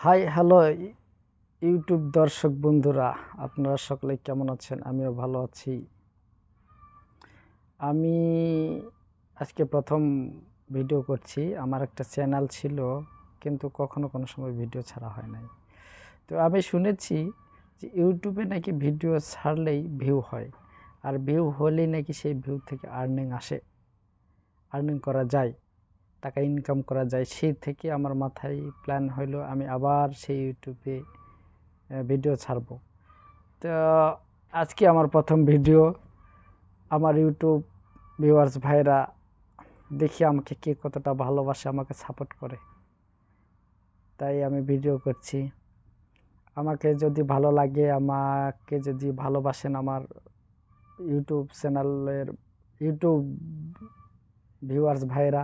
Hi hello YouTube দর্শক বন্ধুরা, আপনারা সকলে কেমন আছেন? আমিও ভালো আছি। আমি আজকে প্রথম ভিডিও করছি। আমার একটা চ্যানেল ছিল, কিন্তু কখনো কোনো সময় ভিডিও ছাড়া হয় নাই। তো আমি শুনেছি যে ইউটিউবে নাকি ভিডিও ছাড়লেই ভিউ হয়, আর ভিউ হলেই নাকি সেই ভিউ থেকে আর্নিং আসে, আর্নিং করা যায়, টাকা ইনকাম করা যায়। সেই থেকে আমার মাথায় প্ল্যান হলো আমি আবার সেই ইউটিউবে ভিডিও ছাড়ব। তো আজকে আমার প্রথম ভিডিও। আমার ইউটিউব ভিউয়ার্স ভাইরা দেখি আমাকে কে কতটা ভালোবাসে, আমাকে সাপোর্ট করে, তাই আমি ভিডিও করছি। আমাকে যদি ভালো লাগে, আমাকে যদি ভালোবাসেন আমার ইউটিউব চ্যানেলের ইউটিউব ভিউয়ার্স ভাইরা,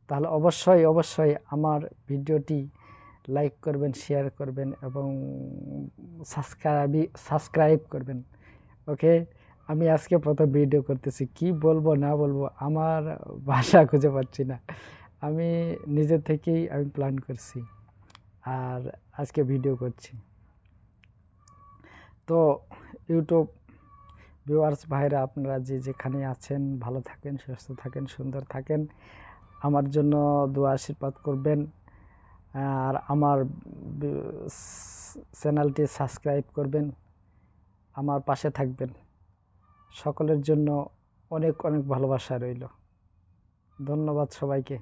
তাহলে অবশ্যই অবশ্যই আমার ভিডিওটি লাইক করবেন, শেয়ার করবেন এবং সাবস্ক্রাইব করবেন। ওকে, আমি আজকে প্রথম ভিডিও করতেছি, কি বলবো না বলবো আমার ভাষা খুঁজে পাচ্ছি না। আমি নিজে থেকেই আমি প্ল্যান করছি আর আজকে ভিডিও করছি। তো ইউটিউব ভিউয়ার্স ভাইরা, আপনারা যে যেখানে আছেন ভালো থাকেন, সুস্থ থাকেন, সুন্দর থাকেন। আমার জন্য দোয়া আশীর্বাদ করবেন, আর আমার চ্যানেলটি সাবস্ক্রাইব করবেন, আমার পাশে থাকবেন। সকলের জন্য অনেক অনেক ভালোবাসা রইল। ধন্যবাদ সবাইকে।